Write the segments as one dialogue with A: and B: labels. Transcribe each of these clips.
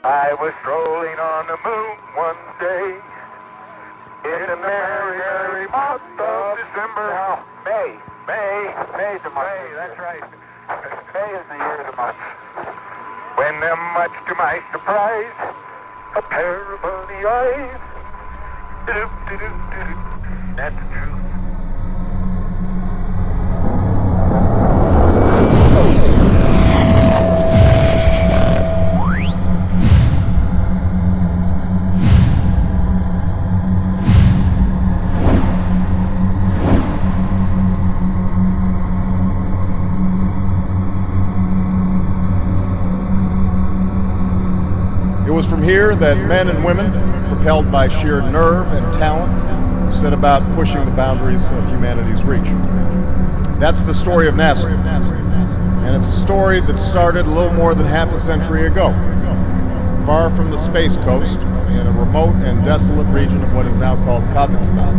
A: I was strolling on the moon one day in the merry, merry month of December. Now, May's the month. May, that's right. May is the year of the month. When, much to my surprise, a pair of bunny eyes. That's the truth.
B: It was from here that men and women, propelled by sheer nerve and talent, set about pushing the boundaries of humanity's reach. That's the story of NASA, and it's a story that started a little more than half a century ago, far from the space coast in a remote and desolate region of what is now called Kazakhstan.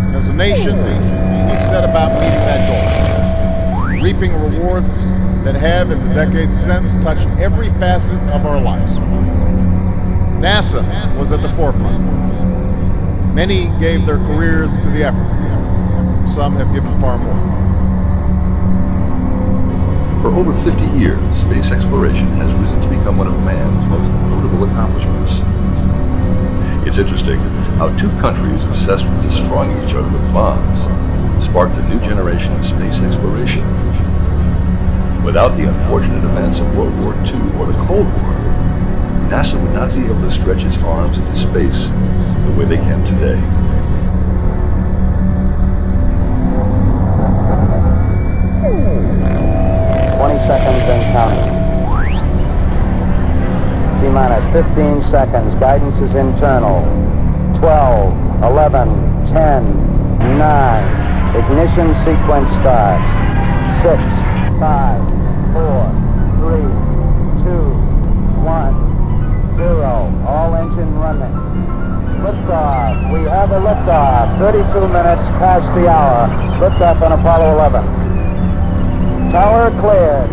B: And as a nation, we set about meeting that goal, reaping rewards that have, in the decades since, touched every facet of our lives. NASA was at the forefront. Many gave their careers to the effort. Some have given far more.
C: For over 50 years, space exploration has risen to become one of man's most notable accomplishments. It's interesting how two countries obsessed with destroying each other with bombs sparked a new generation of space exploration. Without the unfortunate events of World War II or the Cold War, NASA would not be able to stretch its arms into space the way they can today.
D: Seconds and counting. T-minus 15 seconds. Guidance is internal. 12, 11, 10, 9. Ignition sequence starts. 6, 5, 4, 3, 2, 1, 0. All engine running. Liftoff. We have a liftoff. 32 minutes past the hour. Liftoff on Apollo 11. Tower cleared.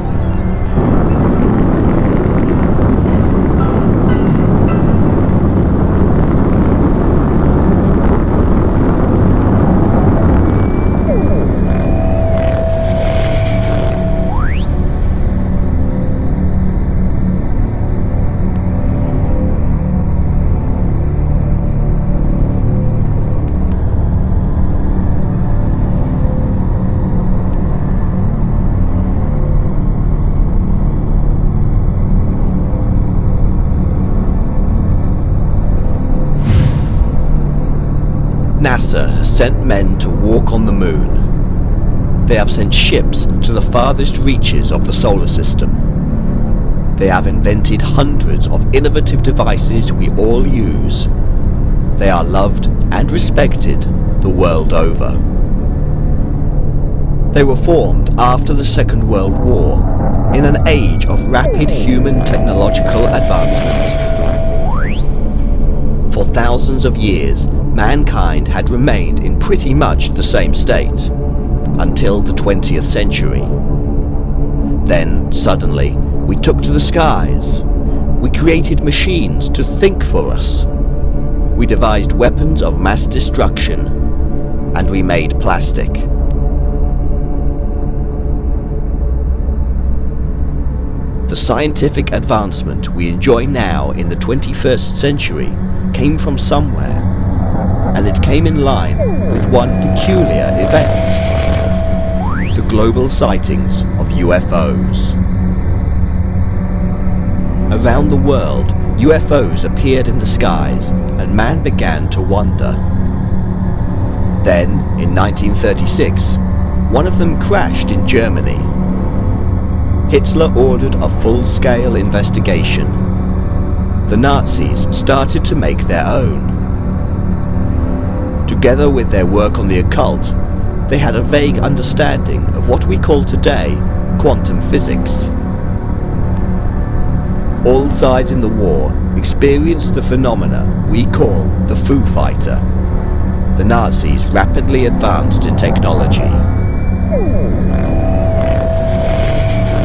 E: NASA has sent men to walk on the moon. They have sent ships to the farthest reaches of the solar system. They have invented hundreds of innovative devices we all use. They are loved and respected the world over. They were formed after the Second World War, in an age of rapid human technological advancement. For thousands of years, mankind had remained in pretty much the same state, until the 20th century. Then, suddenly, we took to the skies. We created machines to think for us. We devised weapons of mass destruction, and we made plastic. The scientific advancement we enjoy now in the 21st century came from somewhere, and it came in line with one peculiar event: the global sightings of UFOs. Around the world, UFOs appeared in the skies, and man began to wonder. Then, in 1936, one of them crashed in Germany. Hitler ordered a full-scale investigation. The Nazis started to make their own. Together with their work on the occult, they had a vague understanding of what we call today quantum physics. All sides in the war experienced the phenomena we call the Foo Fighter. The Nazis rapidly advanced in technology.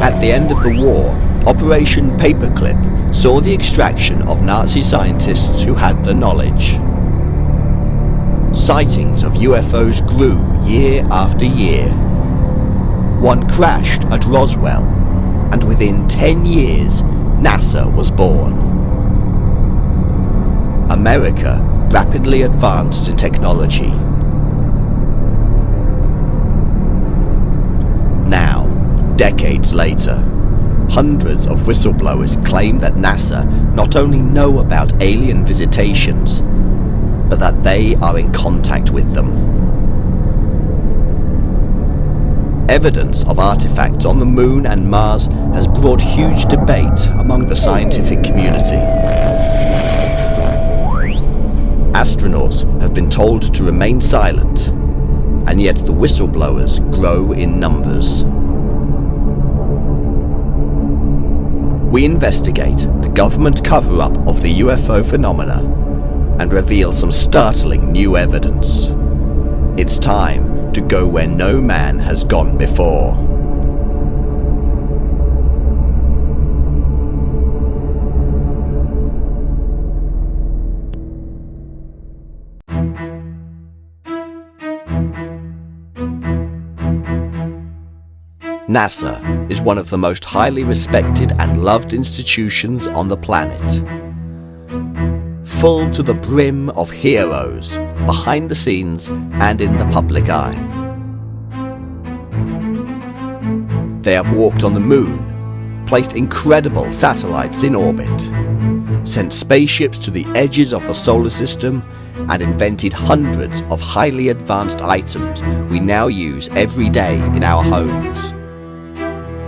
E: At the end of the war, Operation Paperclip saw the extraction of Nazi scientists who had the knowledge. Sightings of UFOs grew year after year. One crashed at Roswell, and within 10 years, NASA was born. America rapidly advanced in technology. Now, decades later, hundreds of whistleblowers claim that NASA not only know about alien visitations, but that they are in contact with them. Evidence of artifacts on the Moon and Mars has brought huge debate among the scientific community. Astronauts have been told to remain silent, and yet the whistleblowers grow in numbers. We investigate the government cover-up of the UFO phenomena and reveal some startling new evidence. It's time to go where no man has gone before. NASA is one of the most highly respected and loved institutions on the planet. Full to the brim of heroes, behind the scenes and in the public eye. They have walked on the Moon, placed incredible satellites in orbit, sent spaceships to the edges of the solar system, and invented hundreds of highly advanced items we now use every day in our homes.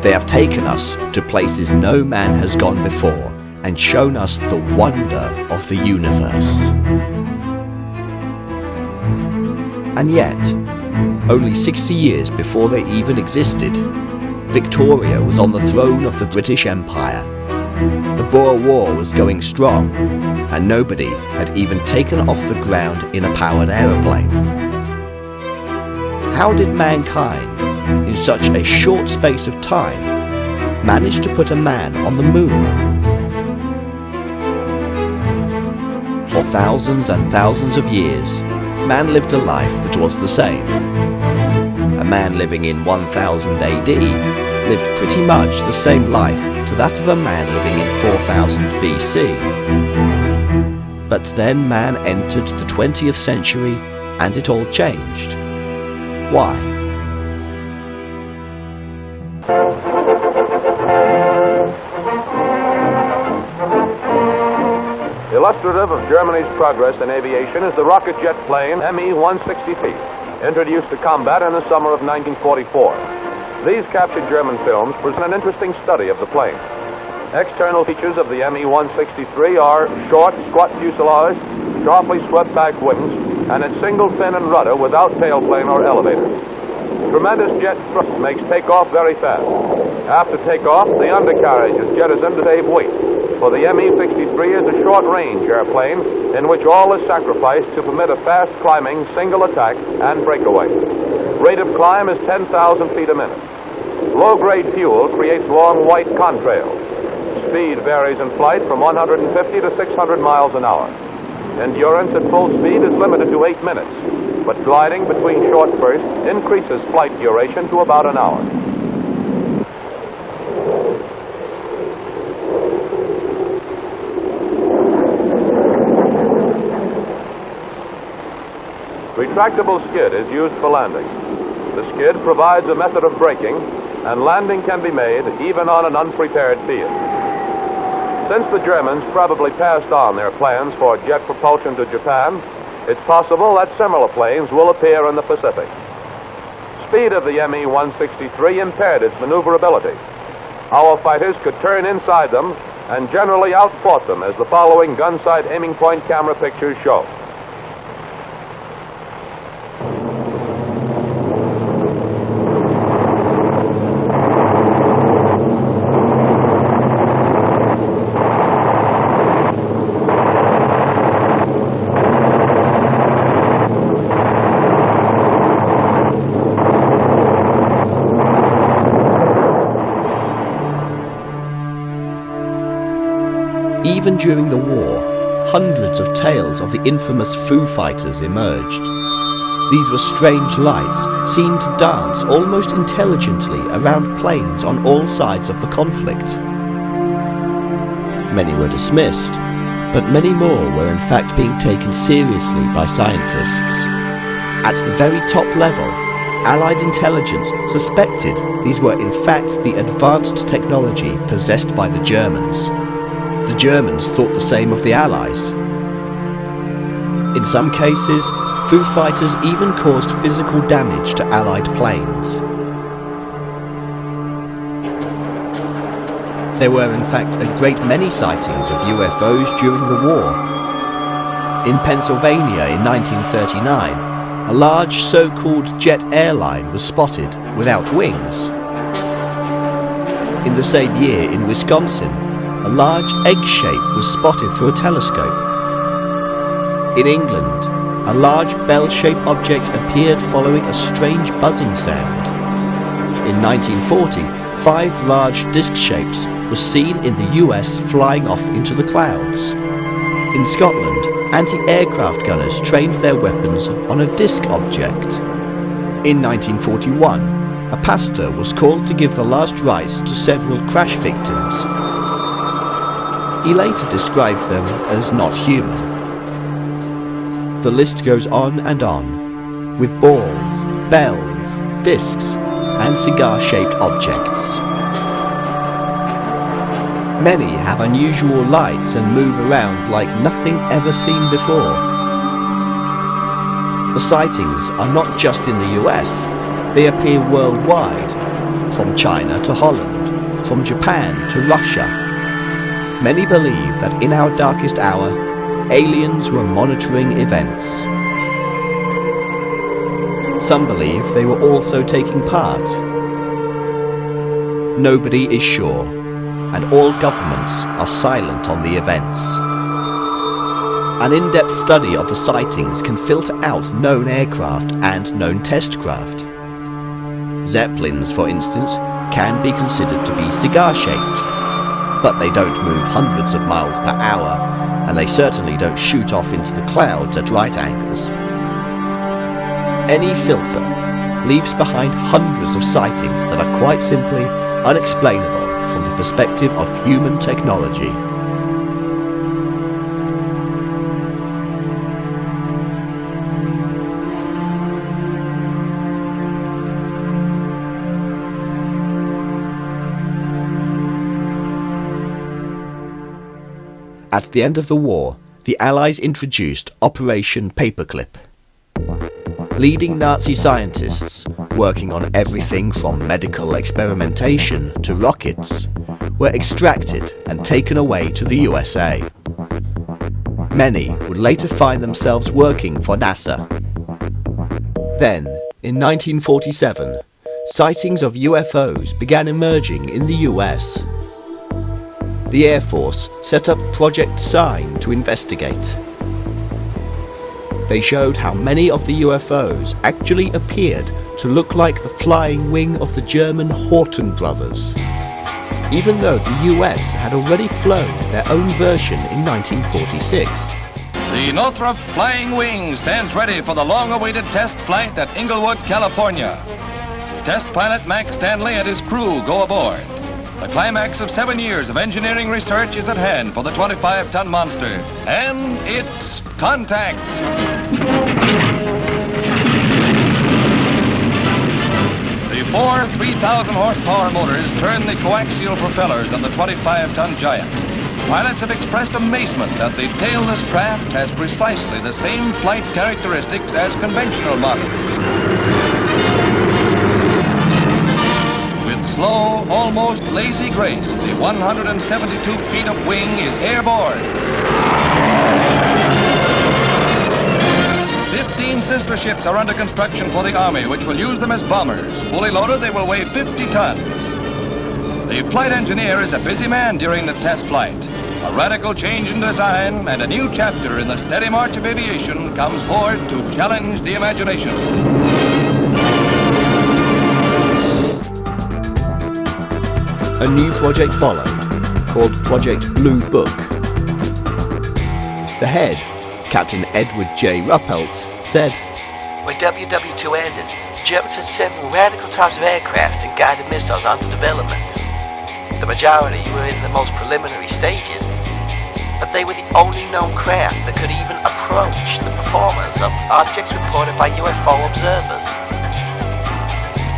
E: They have taken us to places no man has gone before and shown us the wonder of the universe. And yet, only 60 years before they even existed, Victoria was on the throne of the British Empire. The Boer War was going strong, and nobody had even taken off the ground in a powered aeroplane. How did mankind, in such a short space of time, manage to put a man on the Moon? For thousands and thousands of years, man lived a life that was the same. A man living in 1000 AD lived pretty much the same life to that of a man living in 4000 BC. But then man entered the 20th century and it all changed. Why?
F: Illustrative of Germany's progress in aviation is the rocket jet plane Me-160P, introduced to combat in the summer of 1944. These captured German films present an interesting study of the plane. External features of the Me-163 are short, squat fuselage, sharply swept-back wings, and its single fin and rudder without tailplane or elevator. Tremendous jet thrust makes takeoff very fast. After takeoff, the undercarriage is jettisoned to save weight, for the Me-63 is a short-range airplane in which all is sacrificed to permit a fast-climbing single attack and breakaway. Rate of climb is 10,000 feet a minute. Low-grade fuel creates long white contrails. Speed varies in flight from 150 to 600 miles an hour. Endurance at full speed is limited to 8 minutes, but gliding between short bursts increases flight duration to about an hour. Retractable skid is used for landing. The skid provides a method of braking, and landing can be made even on an unprepared field. Since the Germans probably passed on their plans for jet propulsion to Japan, it's possible that similar planes will appear in the Pacific. Speed of the Me-163 impaired its maneuverability. Our fighters could turn inside them and generally outfought them, as the following gun sight aiming point camera pictures show.
E: Even during the war, hundreds of tales of the infamous Foo Fighters emerged. These were strange lights seen to dance almost intelligently around planes on all sides of the conflict. Many were dismissed, but many more were in fact being taken seriously by scientists. At the very top level, Allied intelligence suspected these were in fact the advanced technology possessed by the Germans. The Germans thought the same of the Allies. In some cases, Foo Fighters even caused physical damage to Allied planes. There were in fact a great many sightings of UFOs during the war. In Pennsylvania in 1939, a large so-called jet airline was spotted without wings. In the same year in Wisconsin, a large egg shape was spotted through a telescope. In England, a large bell-shaped object appeared following a strange buzzing sound. In 1940, 5 large disc shapes were seen in the US flying off into the clouds. In Scotland, anti-aircraft gunners trained their weapons on a disc object. In 1941, a pastor was called to give the last rites to several crash victims. He later described them as not human. The list goes on and on, with balls, bells, discs, and cigar-shaped objects. Many have unusual lights and move around like nothing ever seen before. The sightings are not just in the US, they appear worldwide, from China to Holland, from Japan to Russia. Many believe that in our darkest hour, aliens were monitoring events. Some believe they were also taking part. Nobody is sure, and all governments are silent on the events. An in-depth study of the sightings can filter out known aircraft and known test craft. Zeppelins, for instance, can be considered to be cigar-shaped, but they don't move hundreds of miles per hour, and they certainly don't shoot off into the clouds at right angles. Any filter leaves behind hundreds of sightings that are quite simply unexplainable from the perspective of human technology. At the end of the war, the Allies introduced Operation Paperclip. Leading Nazi scientists, working on everything from medical experimentation to rockets, were extracted and taken away to the USA. Many would later find themselves working for NASA. Then, in 1947, sightings of UFOs began emerging in the US. The Air Force set up Project Sign to investigate. They showed how many of the UFOs actually appeared to look like the flying wing of the German Horten brothers, even though the US had already flown their own version in 1946.
G: The Northrop Flying Wing stands ready for the long-awaited test flight at Inglewood, California. Test pilot Max Stanley and his crew go aboard. The climax of 7 years of engineering research is at hand for the 25-ton monster, and it's contact. The 4 3,000-horsepower motors turn the coaxial propellers on the 25-ton giant. Pilots have expressed amazement that the tailless craft has precisely the same flight characteristics as conventional models. With slow, almost lazy grace, the 172 feet of wing is airborne. 15 sister ships are under construction for the Army, which will use them as bombers. Fully loaded, they will weigh 50 tons. The flight engineer is a busy man during the test flight. A radical change in design and a new chapter in the steady march of aviation comes forward to challenge the imagination.
E: A new project followed, called Project Blue Book. The head, Captain Edward J. Ruppelt, said,
H: "When WW2 ended, the Germans had several radical types of aircraft and guided missiles under development. The majority were in the most preliminary stages, but they were the only known craft that could even approach the performance of objects reported by UFO observers."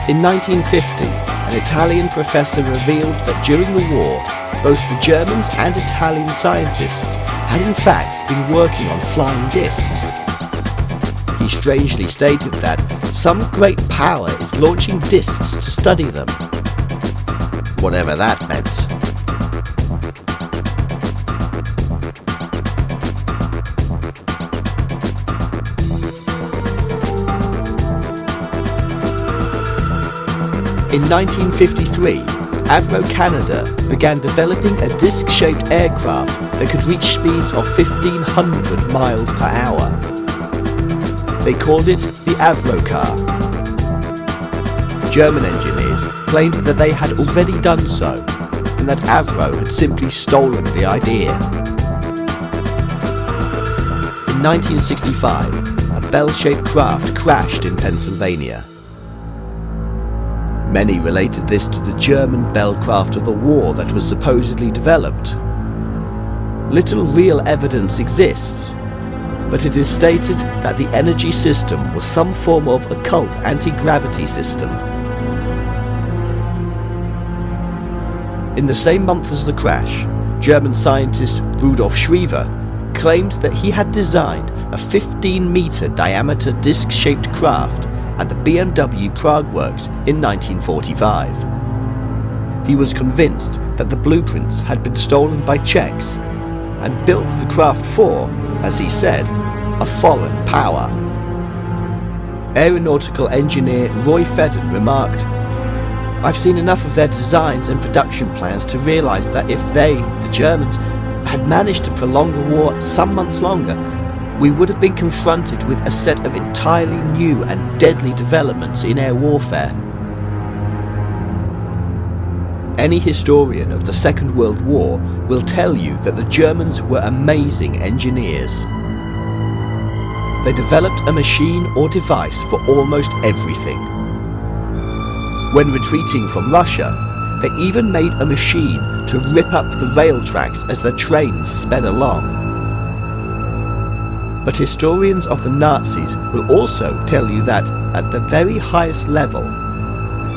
E: In 1950, an Italian professor revealed that during the war, both the Germans and Italian scientists had in fact been working on flying discs. He strangely stated that some great power is launching discs to study them, whatever that meant. In 1953, Avro Canada began developing a disc-shaped aircraft that could reach speeds of 1,500 miles per hour. They called it the Avro car. German engineers claimed that they had already done so, and that Avro had simply stolen the idea. In 1965, a bell-shaped craft crashed in Pennsylvania. Many related this to the German Bell craft of the war that was supposedly developed. Little real evidence exists, but it is stated that the energy system was some form of occult anti-gravity system. In the same month as the crash, German scientist Rudolf Schriever claimed that he had designed a 15-meter diameter disc-shaped craft at the BMW Prague Works in 1945. He was convinced that the blueprints had been stolen by Czechs and built the craft for, as he said, a foreign power. Aeronautical engineer Roy Fedden remarked, "I've seen enough of their designs and production plans to realise that if they, the Germans, had managed to prolong the war some months longer, we would have been confronted with a set of entirely new and deadly developments in air warfare." Any historian of the Second World War will tell you that the Germans were amazing engineers. They developed a machine or device for almost everything. When retreating from Russia, they even made a machine to rip up the rail tracks as the trains sped along. But historians of the Nazis will also tell you that, at the very highest level,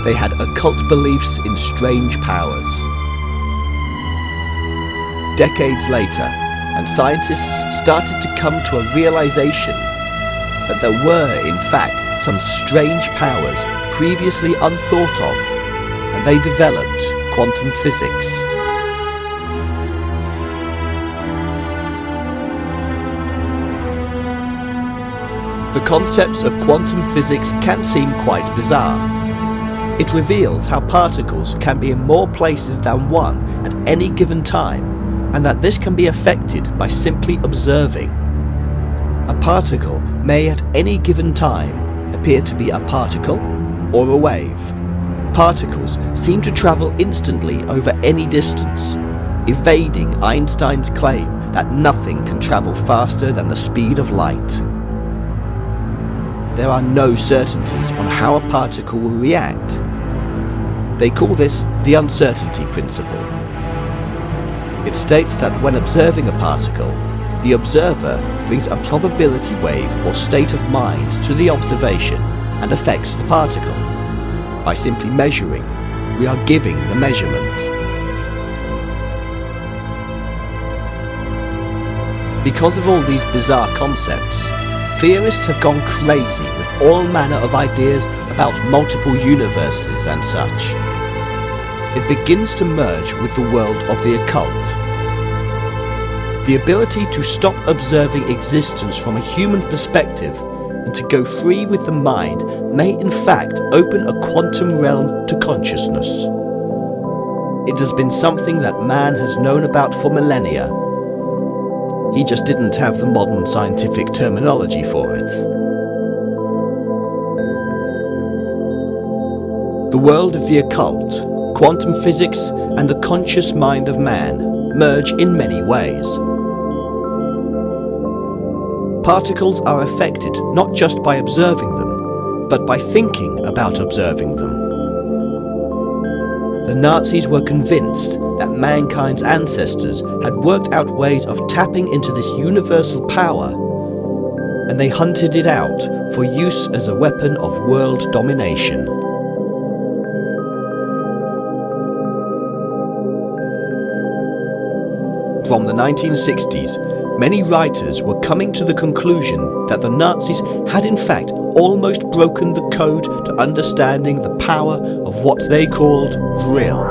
E: they had occult beliefs in strange powers. Decades later, and scientists started to come to a realization that there were, in fact, some strange powers previously unthought of, and they developed quantum physics. The concepts of quantum physics can seem quite bizarre. It reveals how particles can be in more places than one at any given time, and that this can be affected by simply observing. A particle may at any given time appear to be a particle or a wave. Particles seem to travel instantly over any distance, evading Einstein's claim that nothing can travel faster than the speed of light. There are no certainties on how a particle will react. They call this the uncertainty principle. It states that when observing a particle, the observer brings a probability wave or state of mind to the observation and affects the particle. By simply measuring, we are giving the measurement. Because of all these bizarre concepts, theorists have gone crazy with all manner of ideas about multiple universes and such. It begins to merge with the world of the occult. The ability to stop observing existence from a human perspective and to go free with the mind may in fact open a quantum realm to consciousness. It has been something that man has known about for millennia. He just didn't have the modern scientific terminology for it. The world of the occult, quantum physics, and the conscious mind of man merge in many ways. particles are affected not just by observing them, but by thinking about observing them. The Nazis were convinced that mankind's ancestors had worked out ways of tapping into this universal power, and they hunted it out for use as a weapon of world domination. From the 1960s, many writers were coming to the conclusion that the Nazis had in fact almost broken the code to understanding the power of what they called Vril.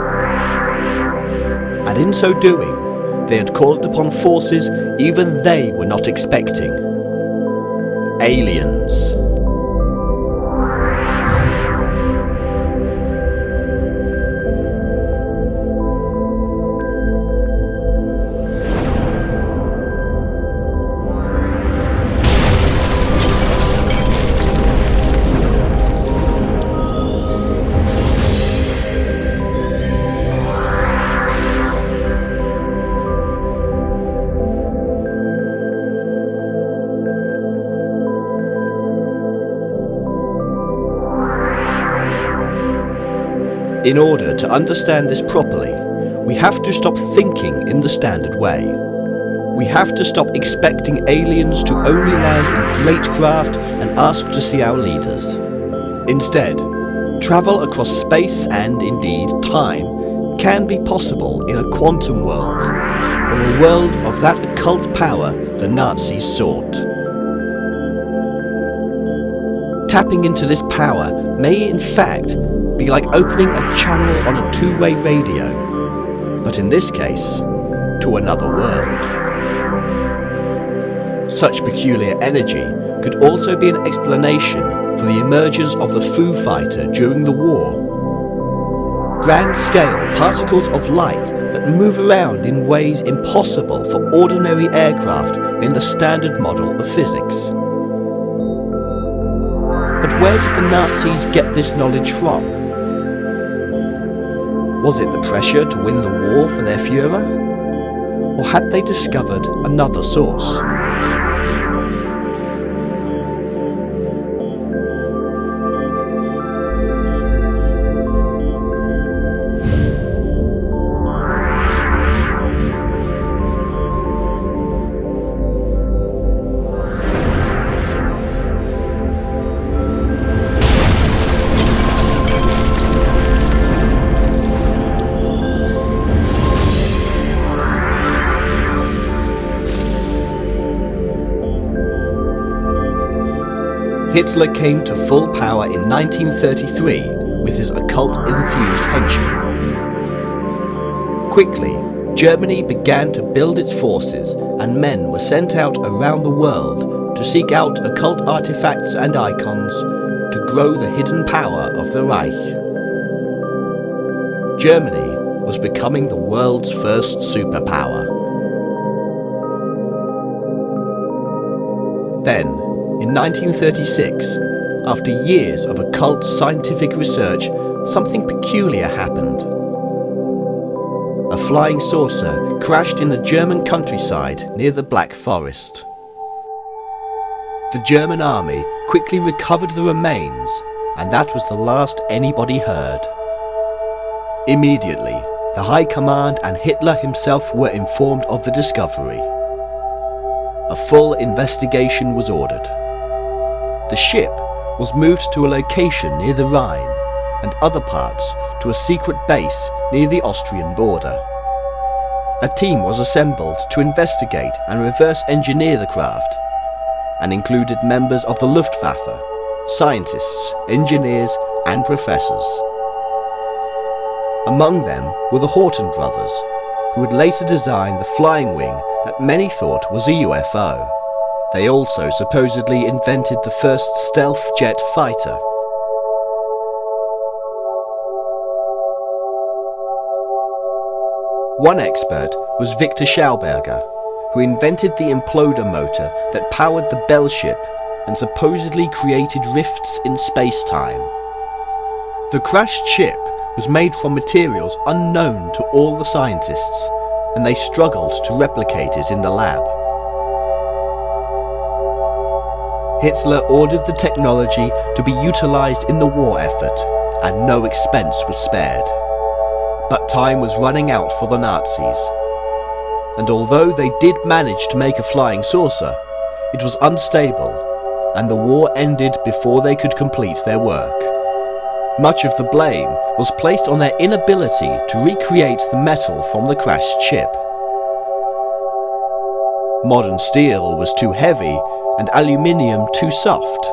E: And in so doing, they had called upon forces even they were not expecting. Aliens. In order to understand this properly, we have to stop thinking in the standard way. We have to stop expecting aliens to only land in great craft and ask to see our leaders. Instead, travel across space and, indeed, time can be possible in a quantum world, or a world of that occult power the Nazis sought. Tapping into this power may in fact be like opening a channel on a two-way radio, but in this case, to another world. Such peculiar energy could also be an explanation for the emergence of the Foo Fighter during the war. Grand-scale particles of light that move around in ways impossible for ordinary aircraft in the standard model of physics. But where did the Nazis get this knowledge from? Was it the pressure to win the war for their Führer? Or had they discovered another source? Hitler came to full power in 1933 with his occult-enthused henchmen. Quickly, Germany began to build its forces, and men were sent out around the world to seek out occult artifacts and icons to grow the hidden power of the Reich. Germany was becoming the world's first superpower. Then, in 1936, after years of occult scientific research, something peculiar happened. A flying saucer crashed in the German countryside near the Black Forest. The German army quickly recovered the remains, and that was the last anybody heard. Immediately, the High Command and Hitler himself were informed of the discovery. A full investigation was ordered. The ship was moved to a location near the Rhine, and other parts to a secret base near the Austrian border. A team was assembled to investigate and reverse engineer the craft, and included members of the Luftwaffe, scientists, engineers, and professors. Among them were the Horten brothers, who would later design the flying wing that many thought was a UFO. They also supposedly invented the first stealth jet fighter. One expert was Victor Schauberger, who invented the imploder motor that powered the Bell ship and supposedly created rifts in space-time. The crashed ship was made from materials unknown to all the scientists, and they struggled to replicate it in the lab. Hitler ordered the technology to be utilized in the war effort, and no expense was spared. But time was running out for the Nazis. And although they did manage to make a flying saucer, it was unstable, and the war ended before they could complete their work. Much of the blame was placed on their inability to recreate the metal from the crashed ship. Modern steel was too heavy and aluminium too soft.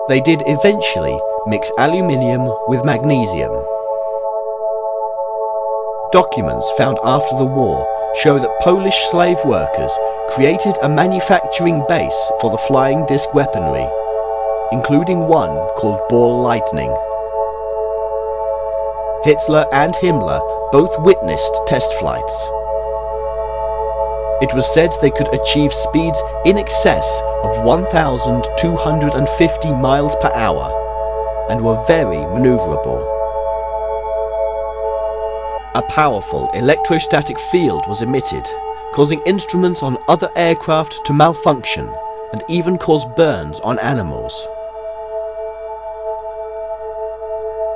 E: They did eventually mix aluminium with magnesium. Documents found after the war show that Polish slave workers created a manufacturing base for the flying disc weaponry, including one called Ball Lightning. Hitler and Himmler both witnessed test flights. It was said they could achieve speeds in excess of 1,250 miles per hour and were very maneuverable. A powerful electrostatic field was emitted, causing instruments on other aircraft to malfunction and even cause burns on animals.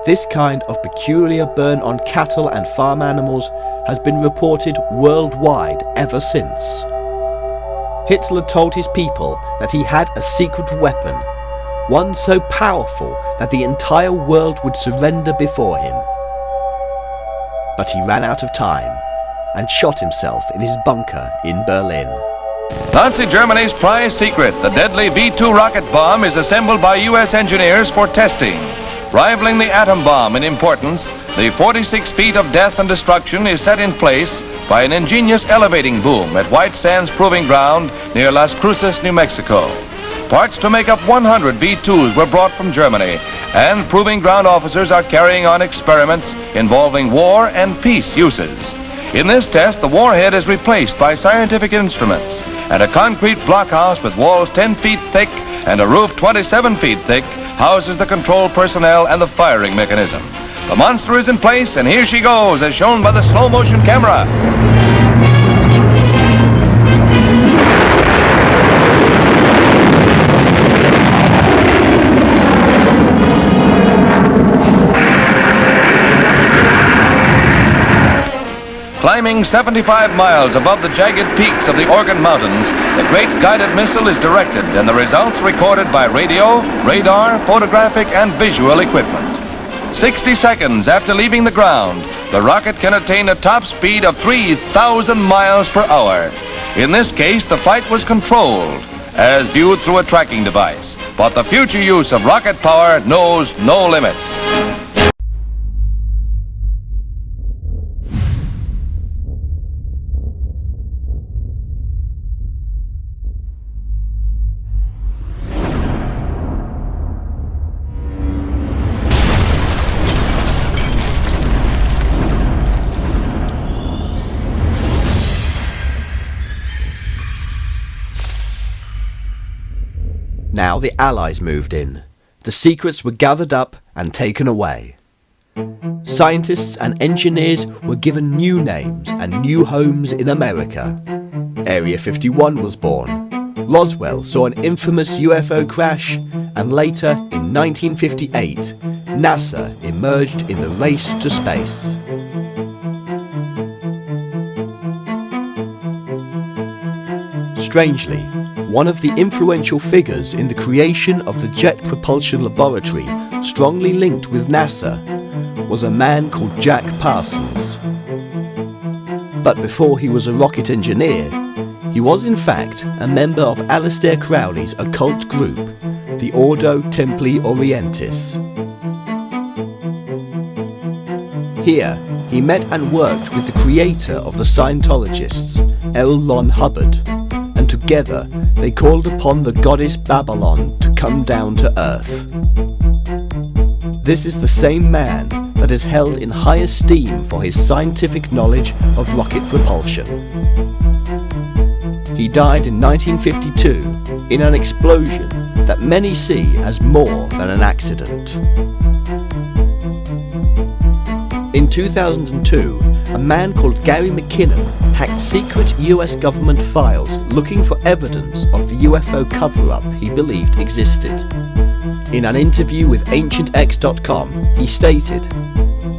E: This kind of peculiar burn on cattle and farm animals has been reported worldwide ever since. Hitler told his people that he had a secret weapon, one so powerful that the entire world would surrender before him. But he ran out of time and shot himself in his bunker in Berlin.
G: Nazi Germany's prize secret, the deadly V-2 rocket bomb, is assembled by U.S. engineers for testing. Rivaling the atom bomb in importance, the 46 feet of death and destruction is set in place by an ingenious elevating boom at White Sands Proving Ground near Las Cruces, New Mexico. Parts to make up 100 V-2s were brought from Germany, and Proving Ground officers are carrying on experiments involving war and peace uses. In this test, the warhead is replaced by scientific instruments, and a concrete blockhouse with walls 10 feet thick and a roof 27 feet thick houses the control personnel and the firing mechanism. The monster is in place, and here she goes, as shown by the slow-motion camera. Climbing 75 miles above the jagged peaks of the Organ Mountains, the great guided missile is directed and the results recorded by radio, radar, photographic, and visual equipment. 60 seconds after leaving the ground, the rocket can attain a top speed of 3,000 miles per hour. In this case, the flight was controlled, as viewed through a tracking device. But the future use of rocket power knows no limits.
E: Now the Allies moved in. The secrets were gathered up and taken away. Scientists and engineers were given new names and new homes in America. Area 51 was born. Roswell saw an infamous UFO crash, and later, in 1958, NASA emerged in the race to space. Strangely, one of the influential figures in the creation of the Jet Propulsion Laboratory, strongly linked with NASA, was a man called Jack Parsons. But before he was a rocket engineer, he was in fact a member of Aleister Crowley's occult group, the Ordo Templi Orientis. Here, he met and worked with the creator of the Scientologists, L. Ron Hubbard, and together they called upon the goddess Babylon to come down to Earth. This is the same man that is held in high esteem for his scientific knowledge of rocket propulsion. He died in 1952 in an explosion that many see as more than an accident. In 2002, a man called Gary McKinnon hacked secret US government files looking for evidence of the UFO cover-up he believed existed. In an interview with AncientX.com, he stated,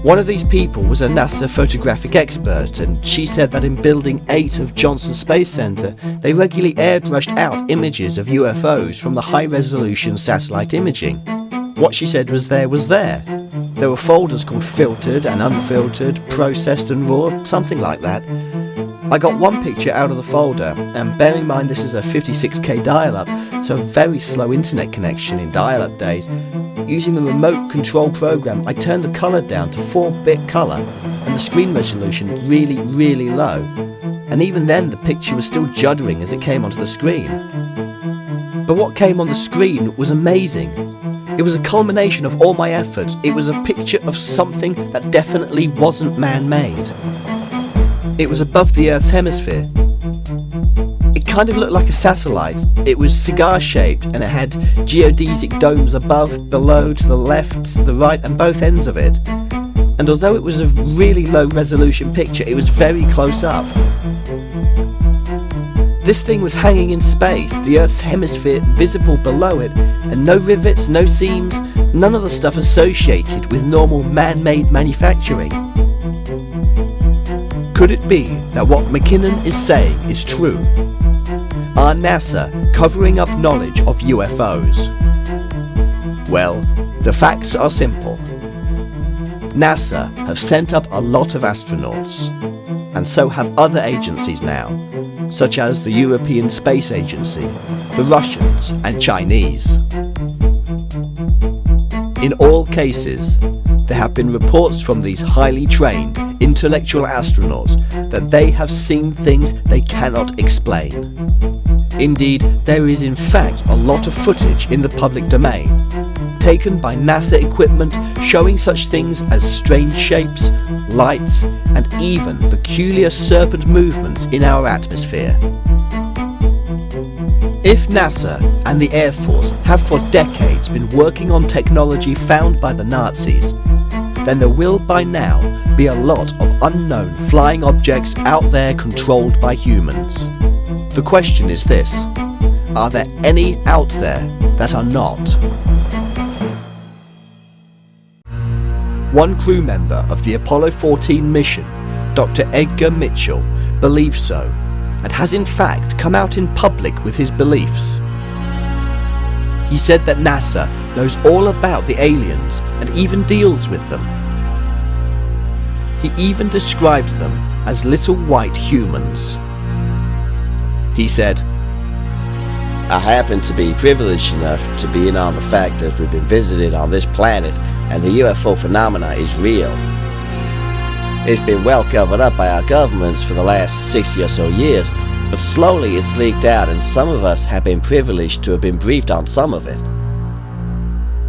E: "One of these people was a NASA photographic expert, and she said that in Building 8 of Johnson Space Center, they regularly airbrushed out images of UFOs from the high-resolution satellite imaging. What she said was there. There were folders called filtered and unfiltered, processed and raw, something like that. I got one picture out of the folder, and bear in mind this is a 56k dial-up, so a very slow internet connection in dial-up days. Using the remote control program, I turned the colour down to 4-bit colour, and the screen resolution really, really low. And even then the picture was still juddering as it came onto the screen. But what came on the screen was amazing. It was a culmination of all my efforts. It was a picture of something that definitely wasn't man-made. It was above the Earth's hemisphere. It kind of looked like a satellite. It was cigar-shaped and it had geodesic domes above, below, to the left, the right and both ends of it. And although it was a really low-resolution picture, it was very close up. This thing was hanging in space, the Earth's hemisphere visible below it, and no rivets, no seams, none of the stuff associated with normal man-made manufacturing. Could it be that what McKinnon is saying is true? Are NASA covering up knowledge of UFOs? Well, the facts are simple. NASA have sent up a lot of astronauts, and so have other agencies now, such as the European Space Agency, the Russians and Chinese. In all cases, there have been reports from these highly trained, intellectual astronauts that they have seen things they cannot explain. Indeed, there is in fact a lot of footage in the public domain, taken by NASA equipment showing such things as strange shapes, lights, and even peculiar serpent movements in our atmosphere. If NASA and the Air Force have for decades been working on technology found by the Nazis, then there will by now be a lot of unknown flying objects out there controlled by humans. The question is this: are there any out there that are not? One crew member of the Apollo 14 mission, Dr. Edgar Mitchell, believes so, and has in fact come out in public with his beliefs. He said that NASA knows all about the aliens and even deals with them. He even describes them as little white humans. He said,
I: "I happen to be privileged enough to be in on the fact that we've been visited on this planet and the UFO phenomena is real. It's been well covered up by our governments for the last 60 or so years, but slowly it's leaked out and some of us have been privileged to have been briefed on some of it.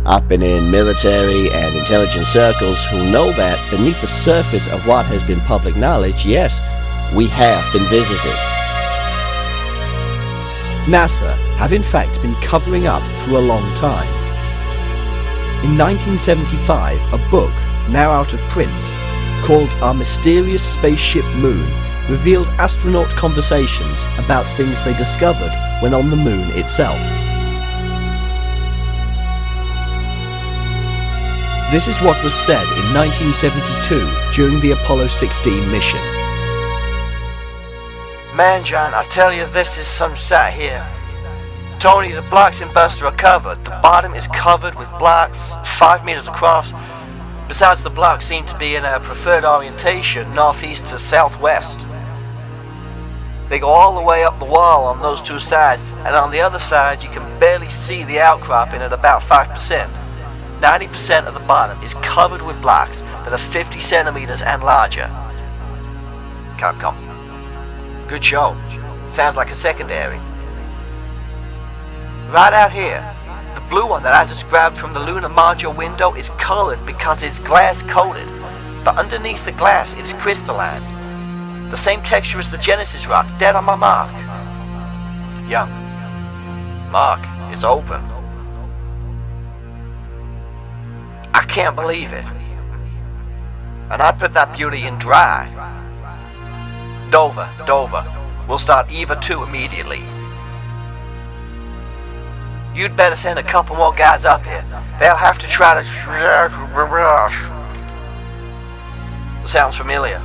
I: I've been in military and intelligence circles who know that beneath the surface of what has been public knowledge, yes, we have been visited."
E: NASA have in fact been covering up for a long time. In 1975, a book, now out of print, called Our Mysterious Spaceship Moon, revealed astronaut conversations about things they discovered when on the moon itself. This is what was said in 1972 during the Apollo 16 mission.
H: Man, John, I tell you, this is some sight here. Tony, the blocks in Buster are covered. The bottom is covered with blocks, 5 meters across. Besides, the blocks seem to be in a preferred orientation, northeast to southwest. They go all the way up the wall on those two sides, and on the other side you can barely see the outcropping at about 5%. 90% of the bottom is covered with blocks that are 50 centimeters and larger. Come. Good show. Sounds like a secondary. Right out here, the blue one that I just grabbed from the Lunar module window is colored because it's glass coated, but underneath the glass it is crystalline. The same texture as the Genesis rock, dead on my mark. Yeah. Mark, it's open. I can't believe it. and I'd put that beauty in dry. Dover. We'll start EVA 2 immediately. You'd better send a couple more guys up here. They'll have to try to... Sounds familiar.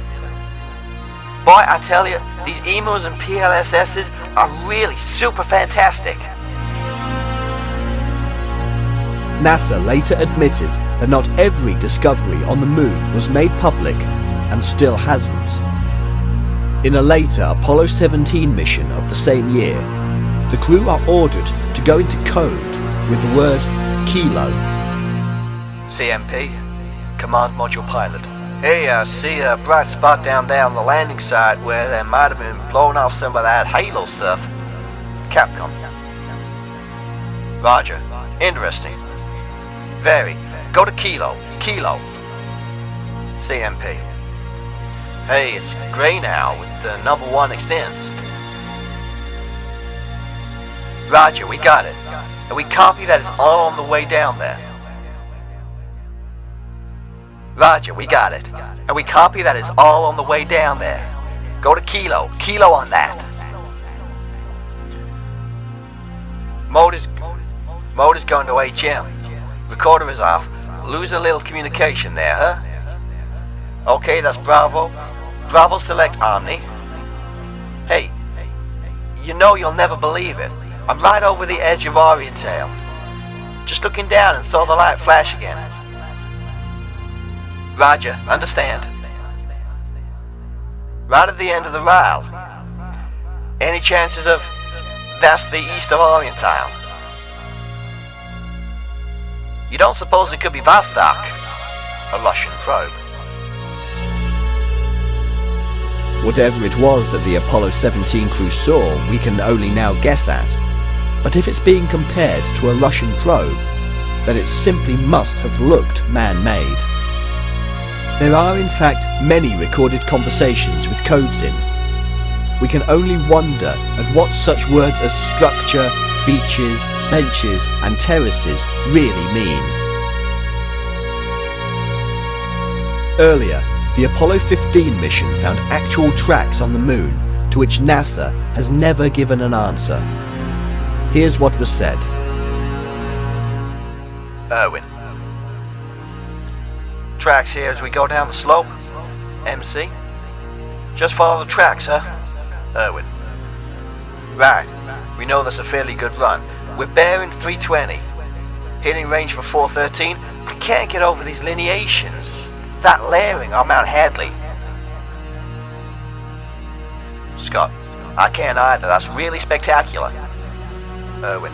H: Boy, I tell you, these emus and PLSSs are really super fantastic.
E: NASA later admitted that not every discovery on the moon was made public, and still hasn't. In a later Apollo 17 mission of the same year, the crew are ordered to go into code with the word Kilo.
H: CMP, Command Module Pilot. Hey, I see a bright spot down there on the landing site where they might have been blowing off some of that halo stuff. Capcom. Roger. Interesting. Very. Go to Kilo. CMP. Hey, it's grey now with the number 1 extents. Roger, we got it. And we copy that it's all on the way down there. Roger, we got it. And we copy that it's all on the way down there. Go to Kilo on that. Motor's going to HM. Recorder is off. Lose a little communication there, huh? Okay, that's Bravo. Bravo select Omni. Hey, you know you'll never believe it. I'm right over the edge of Oriental. Just looking down and saw the light flash again. Roger, understand. Right at the end of the Ryle. Any chances of that's the east of Oriental? You don't suppose it could be Vostok? A Russian probe.
E: Whatever it was that the Apollo 17 crew saw, we can only now guess at. But if it's being compared to a Russian probe, then it simply must have looked man-made. There are in fact many recorded conversations with codes in. We can only wonder at what such words as structure, beaches, benches and terraces really mean. Earlier, the Apollo 15 mission found actual tracks on the moon to which NASA has never given an answer. Here's what was said.
H: Irwin. Tracks here as we go down the slope. MC. Just follow the tracks, huh? Irwin. Right. We know that's a fairly good run. We're bearing 320. Hitting range for 413. I can't get over these lineations. That layering on Mount Hadley. Scott. I can't either. That's really spectacular. Irwin.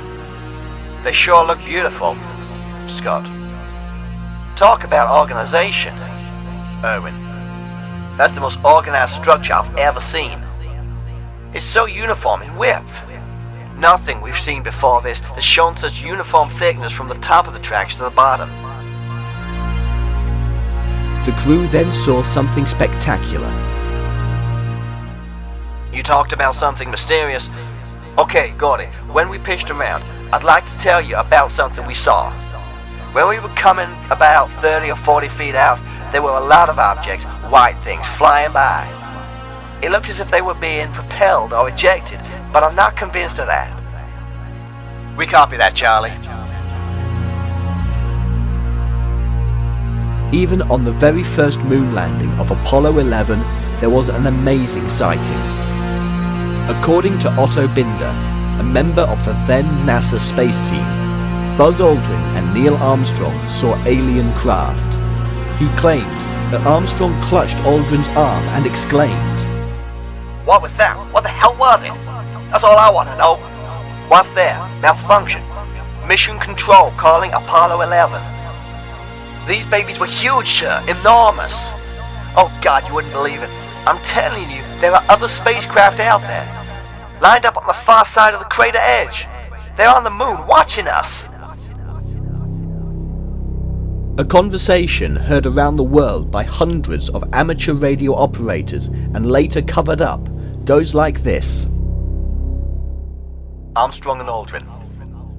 H: They sure look beautiful. Scott. Talk about organization. Irwin. That's the most organized structure I've ever seen. It's so uniform in width. Nothing we've seen before this has shown such uniform thickness from the top of the tracks to the bottom.
E: The crew then saw something spectacular.
H: You talked about something mysterious. Okay, Gordy, when we pitched around, I'd like to tell you about something we saw. When we were coming about 30 or 40 feet out, there were a lot of objects, white things, flying by. It looked as if they were being propelled or ejected, but I'm not convinced of that. We copy that, Charlie.
E: Even on the very first moon landing of Apollo 11, there was an amazing sighting. According to Otto Binder, a member of the then NASA space team, Buzz Aldrin and Neil Armstrong saw alien craft. He claims that Armstrong clutched Aldrin's arm and exclaimed,
H: "What was that? What the hell was it? That's all I want to know. What's there? Malfunction. Mission control calling Apollo 11. These babies were huge, sir. Enormous. Oh God, you wouldn't believe it. I'm telling you, there are other spacecraft out there. Lined up on the far side of the crater edge. They're on the moon watching us."
E: A conversation heard around the world by hundreds of amateur radio operators and later covered up goes like this.
H: Armstrong and Aldrin.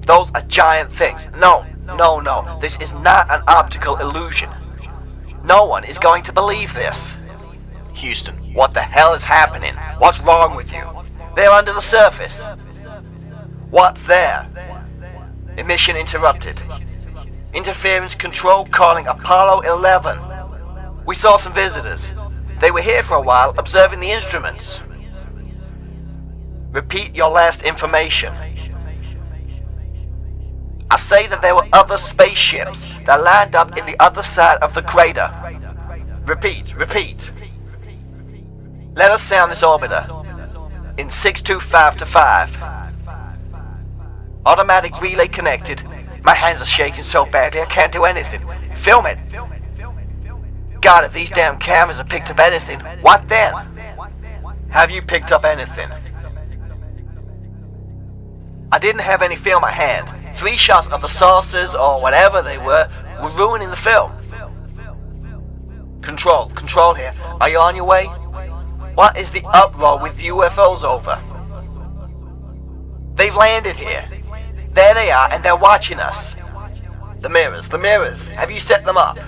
H: Those are giant things. No. This is not an optical illusion. No one is going to believe this. Houston, what the hell is happening? What's wrong with you? They're under the surface. What's there? Emission interrupted. Interference control calling Apollo 11. We saw some visitors. They were here for a while observing the instruments. Repeat your last information. I say that there were other spaceships that lined up in the other side of the crater. Repeat. Let us sound this orbiter. In 625 to 5. Automatic relay connected. My hands are shaking so badly I can't do anything. Film it. God, if these damn cameras have picked up anything, what then? Have you picked up anything? I didn't have any film at hand. 3 shots of the saucers, or whatever they were ruining the film. Control here. Are you on your way? What is the uproar with UFOs over? They've landed here. There they are, and they're watching us. The mirrors. Have you set them up?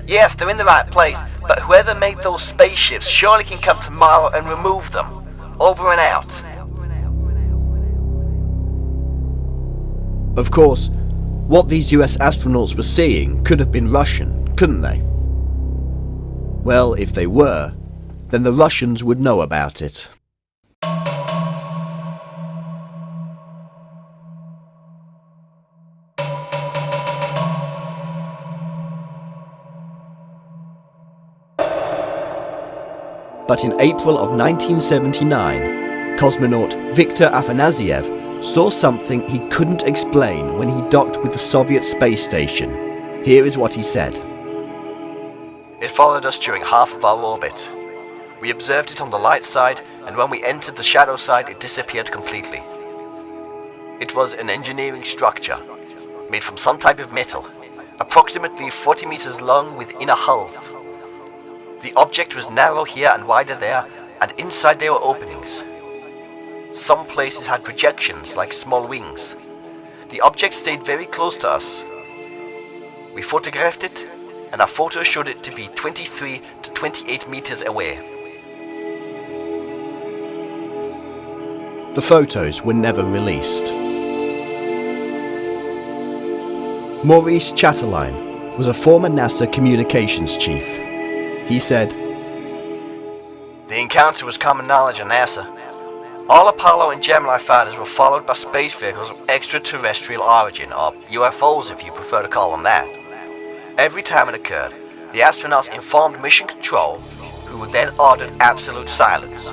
H: Yes, they're in the right place, but whoever made those spaceships surely can come tomorrow and remove them. Over and out.
E: Of course, what these US astronauts were seeing could have been Russian, couldn't they? Well, if they were, then the Russians would know about it. But in April of 1979, cosmonaut Viktor Afanasyev saw something he couldn't explain when he docked with the Soviet space station. Here is what he said.
H: It followed us during half of our orbit. We observed it on the light side, and when we entered the shadow side, it disappeared completely. It was an engineering structure, made from some type of metal, approximately 40 meters long with inner hulls. The object was narrow here and wider there, and inside there were openings. Some places had projections like small wings. The object stayed very close to us. We photographed it, and our photos showed it to be 23 to 28 meters away.
E: The photos were never released. Maurice Chatelain was a former NASA communications chief. He said,
H: The encounter was common knowledge on NASA. All Apollo and Gemini fighters were followed by space vehicles of extraterrestrial origin, or UFOs if you prefer to call them that. Every time it occurred, the astronauts informed Mission Control, who then ordered absolute silence.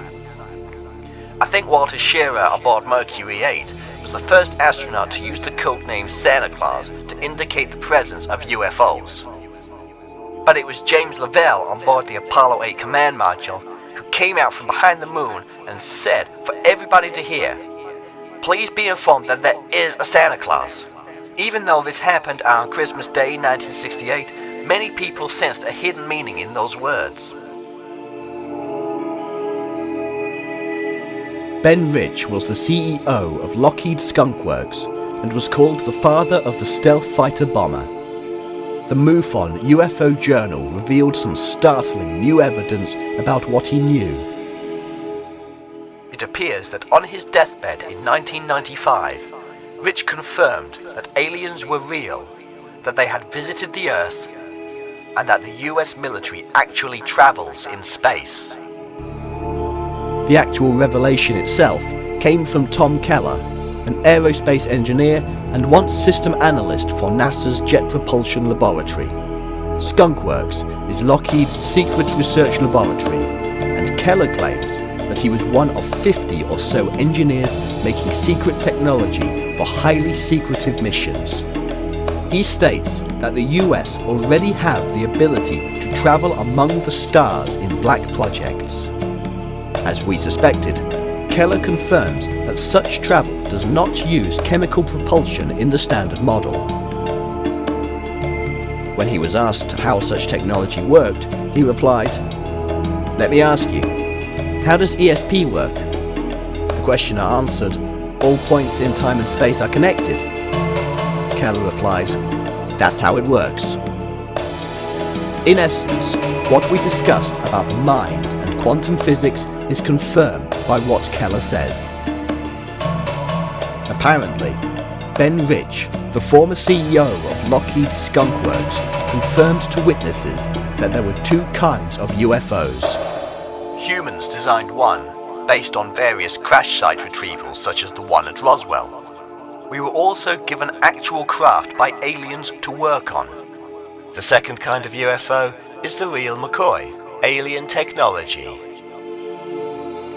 H: I think Walter Scherer aboard Mercury 8 was the first astronaut to use the code name Santa Claus to indicate the presence of UFOs. But it was James Lovell on board the Apollo 8 command module who came out from behind the moon and said for everybody to hear, "Please be informed that there is a Santa Claus." Even though this happened on Christmas Day 1968, many people sensed a hidden meaning in those words.
E: Ben Rich was the CEO of Lockheed Skunk Works and was called the father of the stealth fighter bomber. The MUFON UFO Journal revealed some startling new evidence about what he knew.
H: It appears that on his deathbed in 1995, Rich confirmed that aliens were real, that they had visited the Earth, and that the US military actually travels in space.
E: The actual revelation itself came from Tom Keller, an aerospace engineer and once system analyst for NASA's Jet Propulsion Laboratory. Skunk Works is Lockheed's secret research laboratory, and Keller claims that he was one of 50 or so engineers making secret technology for highly secretive missions. He states that the US already have the ability to travel among the stars in black projects. As we suspected, Keller confirms that such travel does not use chemical propulsion in the standard model. When he was asked how such technology worked, he replied, "Let me ask you, how does ESP work?" The questioner answered, "All points in time and space are connected." Keller replies, "That's how it works." In essence, what we discussed about the mind and quantum physics is confirmed by what Keller says. Apparently, Ben Rich, the former CEO of Lockheed's Skunk Works, confirmed to witnesses that there were two kinds of UFOs. Humans designed one, based on various crash site retrievals such as the one at Roswell. We were also given actual craft by aliens to work on. The second kind of UFO is the real McCoy, alien technology.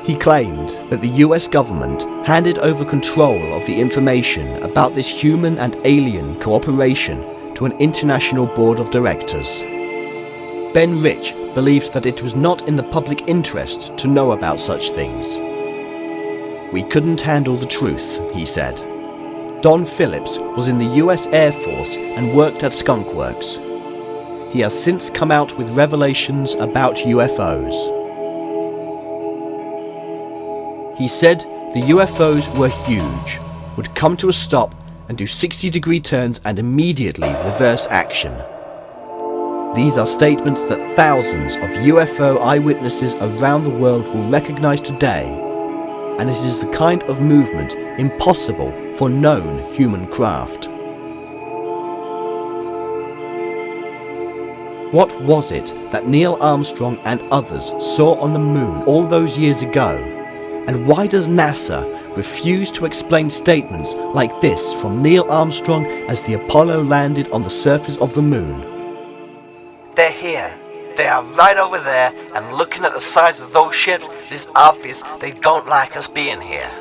E: He claimed that the US government handed over control of the information about this human and alien cooperation to an international board of directors. Ben Rich believed that it was not in the public interest to know about such things. We couldn't handle the truth, he said. Don Phillips was in the US Air Force and worked at Skunk Works. He has since come out with revelations about UFOs. He said the UFOs were huge, would come to a stop and do 60-degree turns and immediately reverse action. These are statements that thousands of UFO eyewitnesses around the world will recognize today, and it is the kind of movement impossible for known human craft. What was it that Neil Armstrong and others saw on the moon all those years ago? And why does NASA refuse to explain statements like this from Neil Armstrong as the Apollo landed on the surface of the moon?
H: They're here. They are right over there, and looking at the size of those ships, it is obvious they don't like us being here.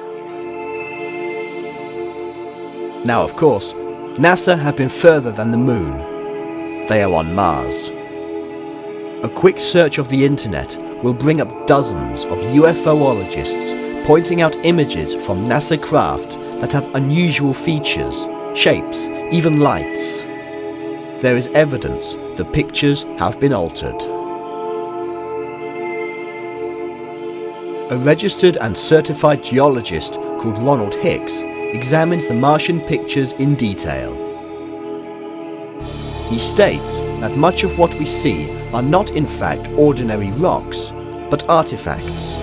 E: Now, of course, NASA have been further than the moon. They are on Mars. A quick search of the internet will bring up dozens of UFOologists pointing out images from NASA craft that have unusual features, shapes, even lights. There is evidence the pictures have been altered. A registered and certified geologist called Ronald Hicks examines the Martian pictures in detail. He states that much of what we see are not in fact ordinary rocks, but artifacts.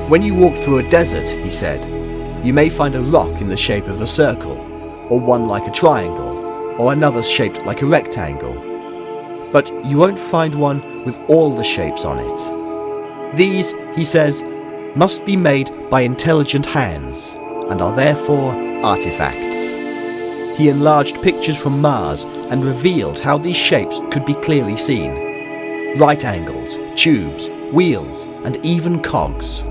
E: When you walk through a desert, he said, you may find a rock in the shape of a circle, or one like a triangle, or another shaped like a rectangle. But you won't find one with all the shapes on it. These, he says, must be made by intelligent hands, and are therefore artifacts. He enlarged pictures from Mars and revealed how these shapes could be clearly seen. Right angles, tubes, wheels, and even cogs.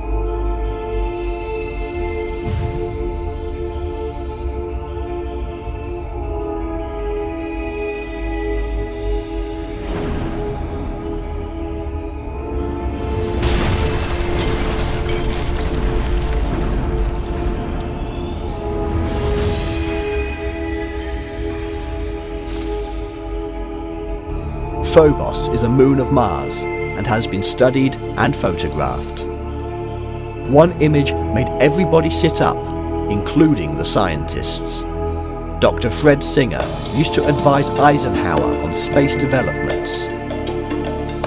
E: Phobos is a moon of Mars and has been studied and photographed. One image made everybody sit up, including the scientists. Dr. Fred Singer used to advise Eisenhower on space developments.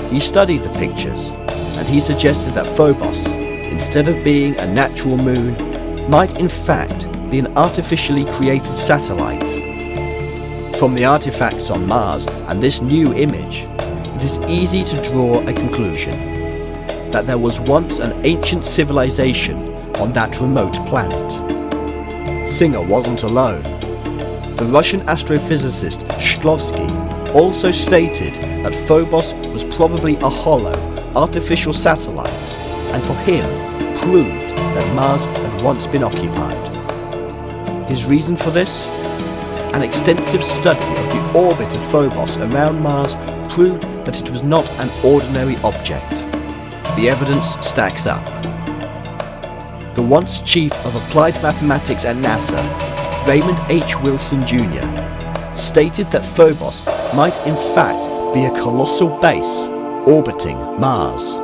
E: He studied the pictures, and he suggested that Phobos, instead of being a natural moon, might in fact be an artificially created satellite. From the artifacts on Mars and this new image, it is easy to draw a conclusion that there was once an ancient civilization on that remote planet. Singer wasn't alone. The Russian astrophysicist Shklovsky also stated that Phobos was probably a hollow, artificial satellite, and for him proved that Mars had once been occupied. His reason for this? An extensive study of the orbit of Phobos around Mars proved that it was not an ordinary object. The evidence stacks up. The once chief of applied mathematics at NASA, Raymond H. Wilson Jr., stated that Phobos might in fact be a colossal base orbiting Mars.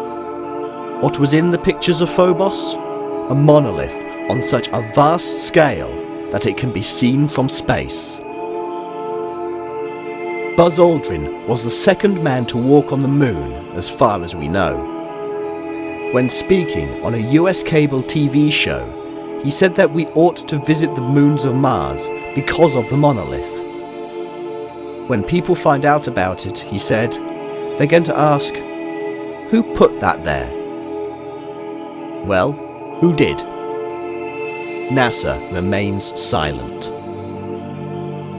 E: What was in the pictures of Phobos? A monolith on such a vast scale that it can be seen from space. Buzz Aldrin was the second man to walk on the moon, as far as we know. When speaking on a US cable TV show, he said that we ought to visit the moons of Mars because of the monolith. When people find out about it, he said, they're going to ask, who put that there? Well, who did? NASA remains silent.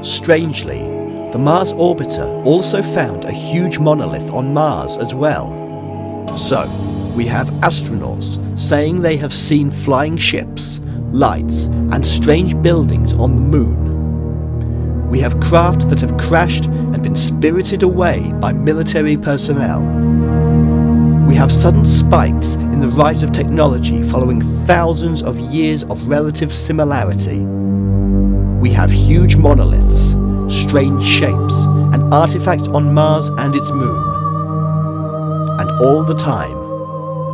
E: Strangely, the Mars orbiter also found a huge monolith on Mars as well. So, we have astronauts saying they have seen flying ships, lights, and strange buildings on the moon. We have craft that have crashed and been spirited away by military personnel. We have sudden spikes in the rise of technology following thousands of years of relative similarity. We have huge monoliths, strange shapes, and artifacts on Mars and its moon. And all the time,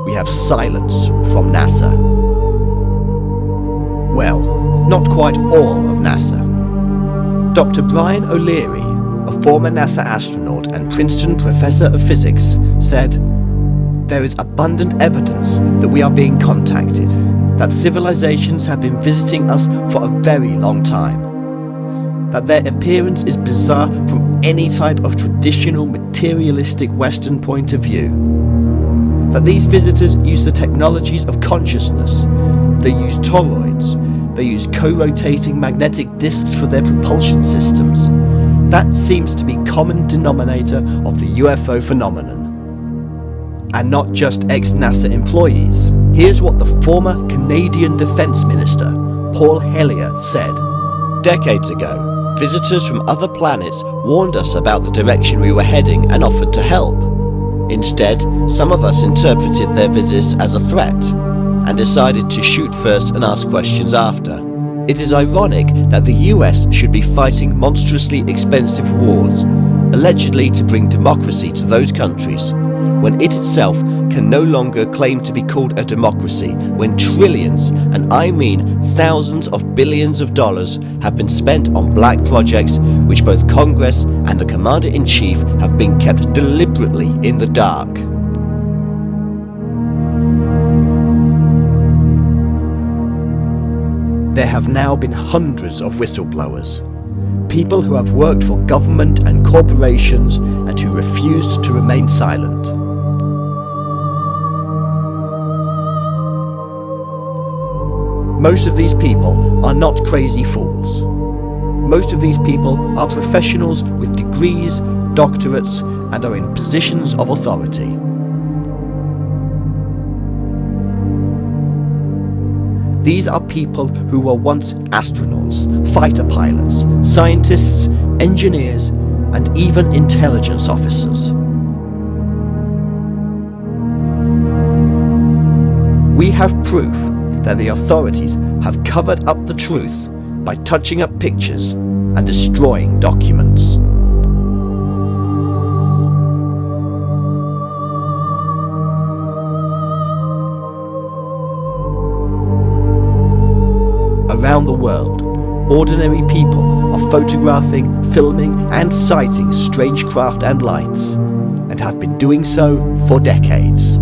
E: we have silence from NASA. Well, not quite all of NASA. Dr. Brian O'Leary, a former NASA astronaut and Princeton professor of physics, said, "There is abundant evidence that we are being contacted, that civilizations have been visiting us for a very long time, that their appearance is bizarre from any type of traditional materialistic Western point of view, that these visitors use the technologies of consciousness, they use toroids, they use co-rotating magnetic disks for their propulsion systems. That seems to be common denominator of the UFO phenomenon. And not just ex-NASA employees. Here's what the former Canadian Defence Minister, Paul Hellyer, said. Decades ago, visitors from other planets warned us about the direction we were heading and offered to help. Instead, some of us interpreted their visits as a threat and decided to shoot first and ask questions after. It is ironic that the US should be fighting monstrously expensive wars, allegedly to bring democracy to those countries, when it itself can no longer claim to be called a democracy when trillions, and I mean thousands of billions of dollars, have been spent on black projects which both Congress and the Commander-in-Chief have been kept deliberately in the dark. There have now been hundreds of whistleblowers. People who have worked for government and corporations and who refused to remain silent. Most of these people are not crazy fools. Most of these people are professionals with degrees, doctorates, and are in positions of authority. These are people who were once astronauts, fighter pilots, scientists, engineers, and even intelligence officers. We have proof that the authorities have covered up the truth by touching up pictures and destroying documents. Around the world, ordinary people are photographing, filming, and sighting strange craft and lights, and have been doing so for decades.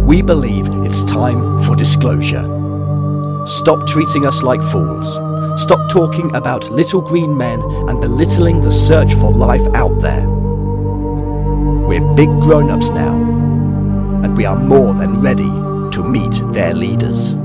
E: We believe it's time for disclosure. Stop treating us like fools. Stop talking about little green men and belittling the search for life out there. We're big grown-ups now, and we are more than ready to meet their leaders.